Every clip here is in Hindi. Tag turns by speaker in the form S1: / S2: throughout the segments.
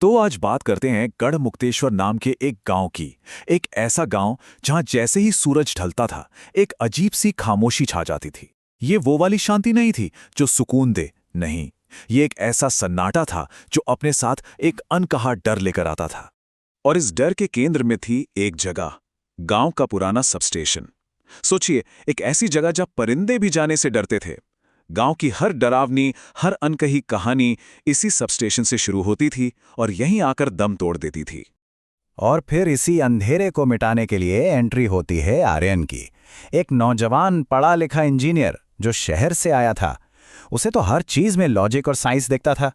S1: तो आज बात करते हैं गढ़मुक्तेश्वर नाम के एक गांव की। एक ऐसा गांव जहां जैसे ही सूरज ढलता था, एक अजीब सी खामोशी छा जाती थी। ये वो वाली शांति नहीं थी जो सुकून दे, नहीं। ये एक ऐसा सन्नाटा था जो अपने साथ एक अनकहा डर लेकर आता था। और इस डर के केंद्र में थी एक जगह, गांव का पुराना सबस्टेशन। सोचिए, एक ऐसी जगह जहां परिंदे भी जाने से डरते थे। गांव की हर डरावनी, हर अनकही कहानी इसी सबस्टेशन से शुरू होती थी और यहीं आकर दम तोड़ देती थी।
S2: और फिर इसी अंधेरे को मिटाने के लिए एंट्री होती है आर्यन की। एक नौजवान पढ़ा लिखा इंजीनियर जो शहर से आया था। उसे तो हर चीज में लॉजिक और साइंस देखता था।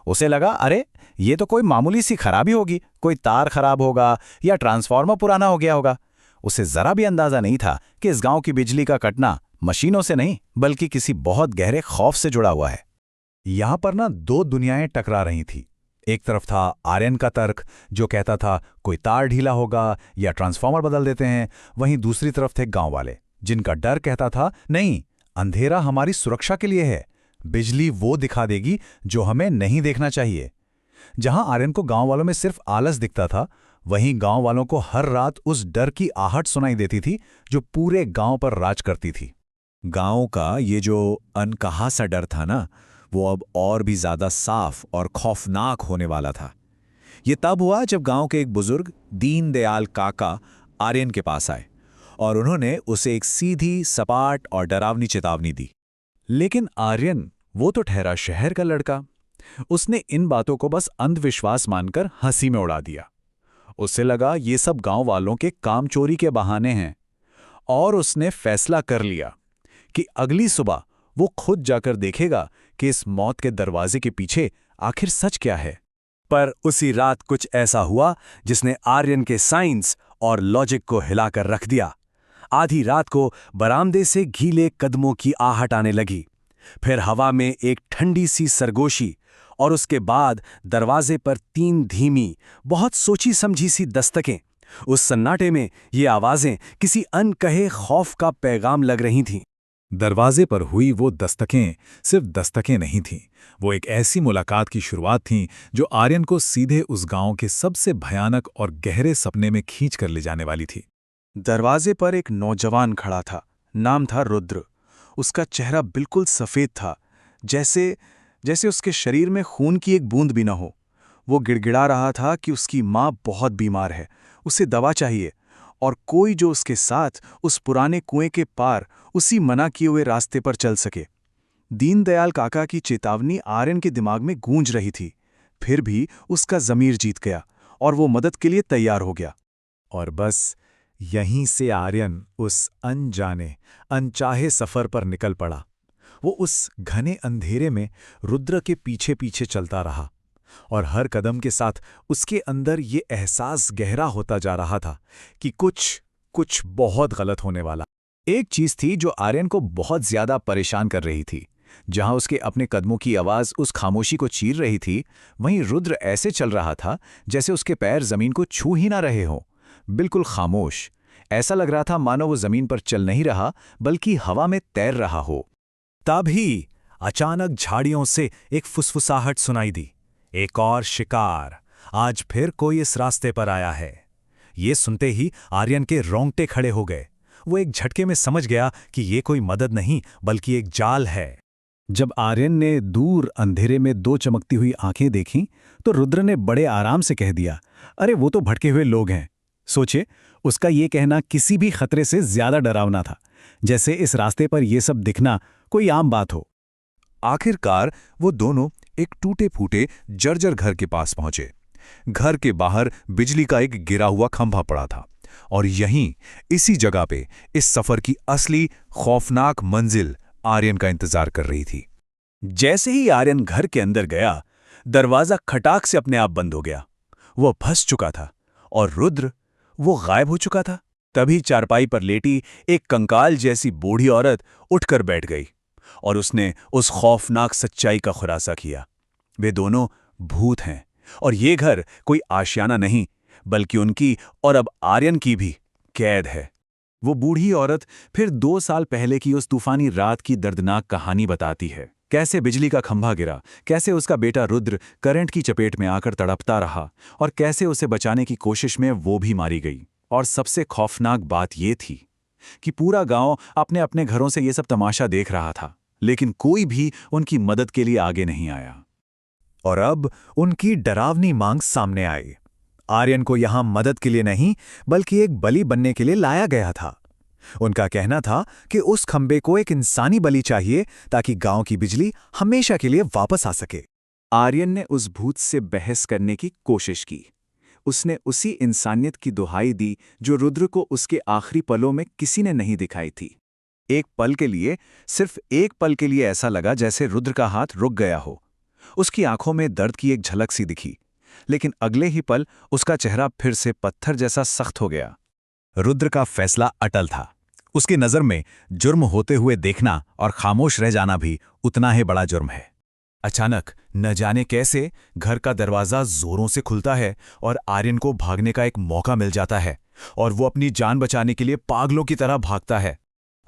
S2: उसे लगा, अरे ये तो कोई मामूली सी खराबी होगी, कोई तार खराब होगा या ट्रांसफार्मर पुराना हो गया होगा। उसे जरा भी अंदाजा नहीं था कि इस गांव की बिजली का कटना मशीनों से नहीं बल्कि किसी बहुत गहरे खौफ से जुड़ा हुआ है। यहां पर ना दो दुनियाएं टकरा रही थी। एक तरफ था आर्यन का तर्क जो कहता था कोई तार ढीला होगा या ट्रांसफार्मर बदल देते हैं। वहीं दूसरी तरफ थे गांव वाले जिनका डर कहता था नहीं, अंधेरा हमारी सुरक्षा के लिए है, बिजली वो दिखा देगी जो हमें नहीं देखना चाहिए। जहां आर्यन को गांव वालों में सिर्फ आलस दिखता था, वहीं गांव वालों को हर रात उस डर की आहट सुनाई देती थी जो पूरे गांव पर राज करती थी।
S1: गांव का ये जो अनकहा सा डर था ना, वो अब और भी ज्यादा साफ और खौफनाक होने वाला था। ये तब हुआ जब गांव के एक बुजुर्ग दीनदयाल काका आर्यन के पास आए और उन्होंने उसे एक सीधी, सपाट और डरावनी चेतावनी दी। लेकिन आर्यन, वो तो ठहरा शहर का लड़का। उसने इन बातों को बस अंधविश्वास मानकर हंसी में उड़ा दिया। उसे लगा ये सब गांव वालों के काम चोरी के बहाने हैं। और उसने फैसला कर लिया कि अगली सुबह वो खुद जाकर देखेगा कि इस मौत के दरवाजे के पीछे आखिर सच क्या है।
S2: पर उसी रात कुछ ऐसा हुआ जिसने आर्यन के साइंस और लॉजिक को हिलाकर रख दिया। आधी रात को बरामदे से गीले कदमों की आहट आने लगी। फिर हवा में एक ठंडी सी सरगोशी और उसके बाद दरवाजे पर तीन धीमी, बहुत सोची समझी सी दस्तकें। उस सन्नाटे में ये आवाजें किसी अनकहे खौफ का पैगाम लग रही थीं।
S1: दरवाजे पर हुई वो दस्तकें सिर्फ दस्तकें नहीं थीं, वो एक ऐसी मुलाकात की शुरुआत थीं जो आर्यन को सीधे उस गांव के सबसे भयानक और गहरे सपने में खींच कर ले जाने वाली थी।
S3: दरवाजे पर एक नौजवान खड़ा था। नाम था रुद्र। उसका चेहरा बिल्कुल सफ़ेद था, जैसे उसके शरीर में खून की एक बूंद भी न हो। वो गिड़गिड़ा रहा था कि उसकी माँ बहुत बीमार है, उसे दवा चाहिए, और कोई जो उसके साथ उस पुराने कुएं के पार उसी मना किए हुए रास्ते पर चल सके। दीनदयाल काका की चेतावनी आर्यन के दिमाग में गूंज रही थी। फिर भी उसका ज़मीर जीत गया और वो मदद के लिए तैयार हो गया।
S1: और बस यहीं से आर्यन उस अनजाने, अनचाहे सफर पर निकल पड़ा। वो उस घने अंधेरे में रुद्र के पीछे पीछे चलता रहा और हर कदम के साथ उसके अंदर ये एहसास गहरा होता जा रहा था कि कुछ बहुत गलत होने वाला। एक चीज थी जो आर्यन को बहुत ज्यादा परेशान कर रही थी। जहां उसके अपने कदमों की आवाज उस खामोशी को चीर रही थी, वहीं रुद्र ऐसे चल रहा था जैसे उसके पैर जमीन को छू ही ना रहे हों, बिल्कुल खामोश। ऐसा लग रहा था मानो वो जमीन पर चल नहीं रहा बल्कि हवा में तैर रहा हो। तभी अचानक झाड़ियों से एक फुसफुसाहट सुनाई दी। एक और शिकार, आज फिर कोई इस रास्ते पर आया है। ये सुनते ही आर्यन के रोंगटे खड़े हो गए। वो एक झटके में समझ गया कि ये कोई मदद नहीं बल्कि एक जाल है। जब आर्यन ने दूर अंधेरे में दो चमकती हुई आंखें देखीं, तो रुद्र ने बड़े आराम से कह दिया, अरे वो तो भटके हुए लोग हैं। सोचे, उसका ये कहना किसी भी खतरे से ज्यादा डरावना था, जैसे इस रास्ते पर यह सब दिखना कोई आम बात हो।
S3: आखिरकार वो दोनों एक टूटे फूटे जर्जर घर के पास पहुंचे। घर के बाहर बिजली का एक गिरा हुआ खंभा पड़ा था और यहीं, इसी जगह पे इस सफर की असली खौफनाक मंजिल आर्यन का इंतजार कर रही थी।
S2: जैसे ही आर्यन घर के अंदर गया, दरवाजा खटाक से अपने आप बंद हो गया। वो फंस चुका था और रुद्र, वो गायब हो चुका था। तभी चारपाई पर लेटी एक कंकाल जैसी बूढ़ी औरत उठकर बैठ गई और उसने उस खौफनाक सच्चाई का खुलासा किया। वे दोनों भूत हैं और ये घर कोई आशियाना नहीं बल्कि उनकी और अब आर्यन की भी कैद है। वो बूढ़ी औरत फिर 2 साल पहले की उस तूफानी रात की दर्दनाक कहानी बताती है।
S3: कैसे बिजली का खंभा गिरा, कैसे उसका बेटा रुद्र करंट की चपेट में आकर तड़पता रहा और कैसे उसे बचाने की कोशिश में वो भी मारी गई। और सबसे खौफनाक बात ये थी कि पूरा गांव अपने अपने घरों से ये सब तमाशा देख रहा था, लेकिन कोई भी उनकी मदद के लिए आगे नहीं आया।
S1: और अब उनकी डरावनी मांग सामने आई। आर्यन को यहां मदद के लिए नहीं बल्कि एक बलि बनने के लिए लाया गया था। उनका कहना था कि उस खंबे को एक इंसानी बलि चाहिए ताकि गांव की बिजली हमेशा के लिए वापस आ सके।
S3: आर्यन ने उस भूत से बहस करने की कोशिश की। उसने उसी इंसानियत की दुहाई दी जो रुद्र को उसके आखिरी पलों में किसी ने नहीं दिखाई थी। एक पल के लिए, सिर्फ एक पल के लिए ऐसा लगा जैसे रुद्र का हाथ रुक गया हो। उसकी आंखों में दर्द की एक झलक सी दिखी, लेकिन अगले ही पल उसका चेहरा फिर से पत्थर जैसा सख्त हो गया।
S2: रुद्र का फैसला अटल था। उसकी नज़र में जुर्म होते हुए देखना और खामोश रह जाना भी उतना ही बड़ा जुर्म है।
S1: अचानक न जाने कैसे घर का दरवाजा जोरों से खुलता है और आर्यन को भागने का एक मौका मिल जाता है और वो अपनी जान बचाने के लिए पागलों की तरह भागता है।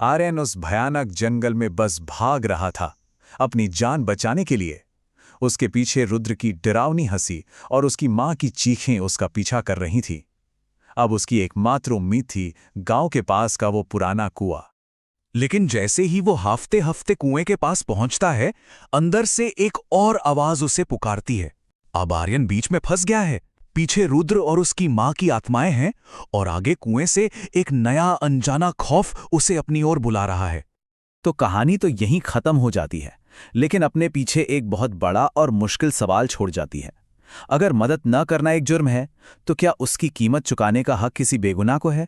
S1: आर्यन उस भयानक जंगल में बस भाग रहा था, अपनी जान बचाने के लिए। उसके पीछे रुद्र की डरावनी हंसी और उसकी मां की चीखें उसका पीछा कर रही थीं। अब उसकी एकमात्र उम्मीद थी गांव के पास का वो पुराना कुआं। लेकिन जैसे ही वो हफ्ते हफ्ते कुएं के पास पहुंचता है, अंदर से एक और आवाज उसे पुकारती है। अब आर्यन बीच में फंस गया है। पीछे रुद्र और उसकी मां की आत्माएं हैं और आगे कुएं से एक नया अनजाना खौफ उसे अपनी ओर बुला रहा है।
S2: तो कहानी तो यहीं खत्म हो जाती है, लेकिन अपने पीछे एक बहुत बड़ा और मुश्किल सवाल छोड़ जाती है। अगर मदद न करना एक जुर्म है, तो क्या उसकी कीमत चुकाने का हक किसी बेगुनाह को है?